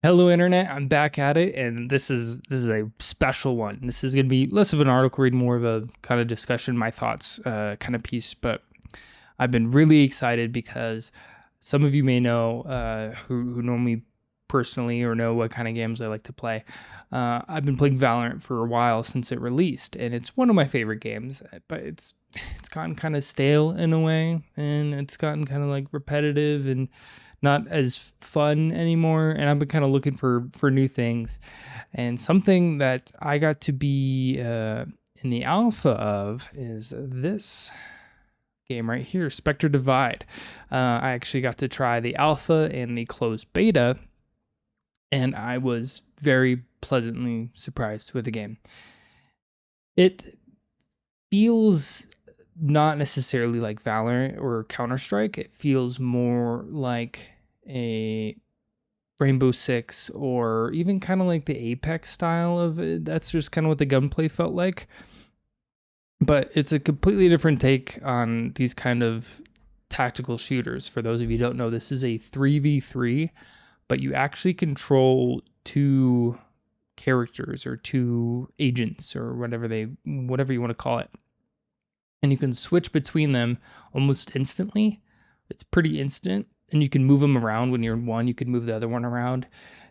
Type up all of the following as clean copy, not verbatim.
Hello, internet. I'm back at it, and this is a special one. This is going to be less of an article read, more of a kind of discussion, my thoughts, kind of piece. But I've been really excited because some of you may know who know me personally or know what kind of games I like to play. I've been playing Valorant for a while since it released, and it's one of my favorite games. But it's gotten kind of stale in a way, and it's gotten kind of like repetitive and not as fun anymore. And I've been kind of looking for new things, and something that I got to be in the alpha of is this game right here, Spectre Divide. I actually got to try the alpha and the closed beta, and I was very pleasantly surprised with the game. It feels not necessarily like Valorant or Counter-Strike. It feels more like a Rainbow Six, or even kind of like the Apex style of it. That's just kind of what the gunplay felt like. But it's a completely different take on these kind of tactical shooters. For those of you who don't know, this is a 3v3, but you actually control two characters or two agents or whatever you want to call it. And you can switch between them almost instantly. It's pretty instant, and you can move them around. When you're in one, you can move the other one around.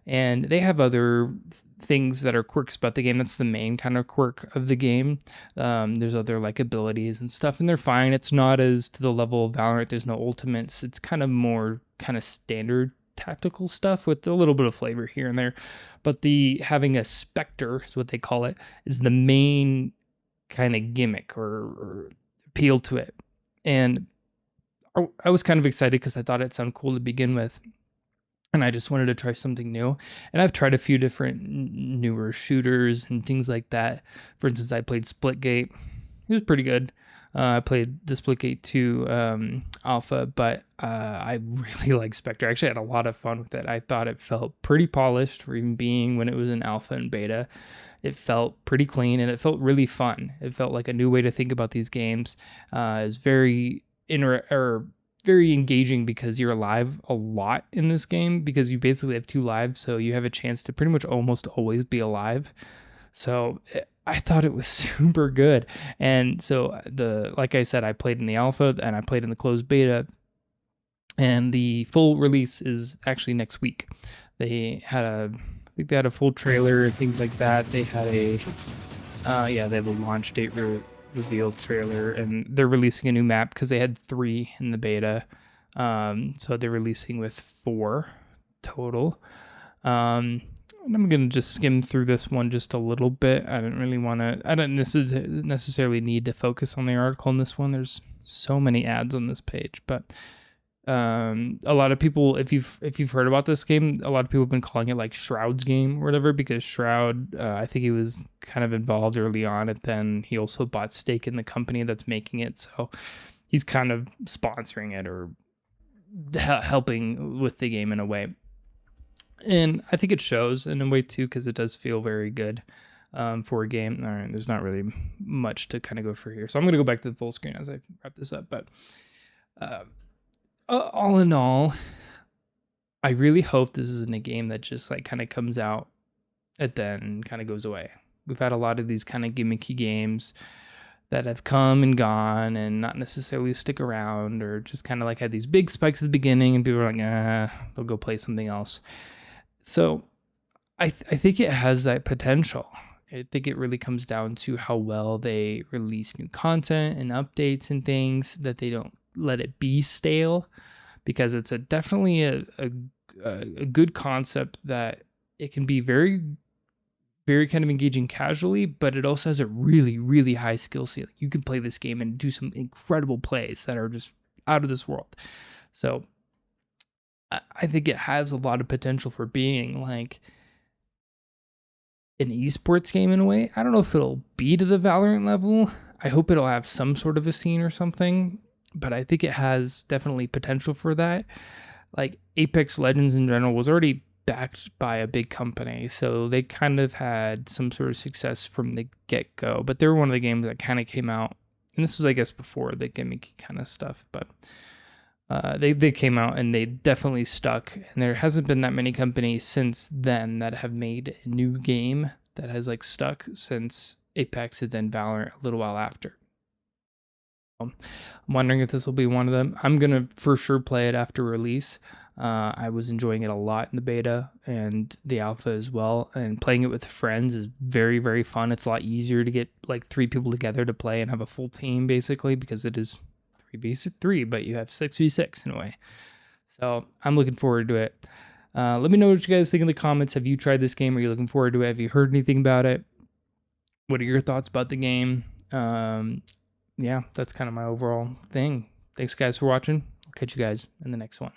And they have other things that are quirks about the game. That's the main kind of quirk of the game. There's other like abilities and stuff, and they're fine. It's not as to the level of Valorant. There's no ultimates. It's kind of more kind of standard tactical stuff with a little bit of flavor here and there. But the having a Spectre is what they call it, is the main kind of gimmick or appeal to it. And I was kind of excited because I thought it sounded cool to begin with, and I just wanted to try something new. And I've tried a few different newer shooters and things like that. For instance, I played Splitgate. It was pretty good. I played the Splitgate 2 alpha, but I really like Spectre. I actually had a lot of fun with it. I thought it felt pretty polished for even being when it was in alpha and beta. It felt pretty clean, and it felt really fun. It felt like a new way to think about these games. It's very very engaging because you're alive a lot in this game, because you basically have two lives, so you have a chance to pretty much almost always be alive. So I thought it was super good. And so like I said, I played in the alpha and I played in the closed beta, and the full release is actually next week. I think they had a full trailer and things like that. They had they have a launch date revealed trailer, and they're releasing a new map because they had 3 in the beta. So they're releasing with 4 total. And I'm gonna just skim through this one just a little bit. I don't necessarily need to focus on the article in this one. There's so many ads on this page, but a lot of people, if you've heard about this game, a lot of people have been calling it like Shroud's game or whatever, because Shroud, I think he was kind of involved early on, and then he also bought stake in the company that's making it, so he's kind of sponsoring it or helping with the game in a way. And I think it shows in a way too, because it does feel very good for a game. All right, there's not really much to kind of go for here, so I'm gonna go back to the full screen as I wrap this up. But all in all, I really hope this isn't a game that just like kind of comes out and then kind of goes away. We've had a lot of these kind of gimmicky games that have come and gone and not necessarily stick around, or just kind of like had these big spikes at the beginning and people are like, they'll go play something else. So I think it has that potential. I think it really comes down to how well they release new content and updates and things, that they don't let it be stale, because it's definitely a good concept that it can be very, very kind of engaging casually, but it also has a really, really high skill ceiling. You can play this game and do some incredible plays that are just out of this world. So I think it has a lot of potential for being like an esports game in a way. I don't know if it'll be to the Valorant level. I hope it'll have some sort of a scene or something, but I think it has definitely potential for that. Like Apex Legends in general was already backed by a big company, so they kind of had some sort of success from the get-go, but they were one of the games that kind of came out, and this was, I guess, before the gimmicky kind of stuff. But They came out and they definitely stuck. And there hasn't been that many companies since then that have made a new game that has like stuck since Apex and then Valorant a little while after. I'm wondering if this will be one of them. I'm gonna for sure play it after release. I was enjoying it a lot in the beta and the alpha as well. And playing it with friends is very, very fun. It's a lot easier to get like 3 people together to play and have a full team basically, because it is 3v3, but you have 6v6 in a way. So I'm looking forward to it. Let me know what you guys think in the comments. Have you tried this game? Are you looking forward to it? Have you heard anything about it? What are your thoughts about the game? Yeah, that's kind of my overall thing. Thanks guys for watching. I'll catch you guys in the next one.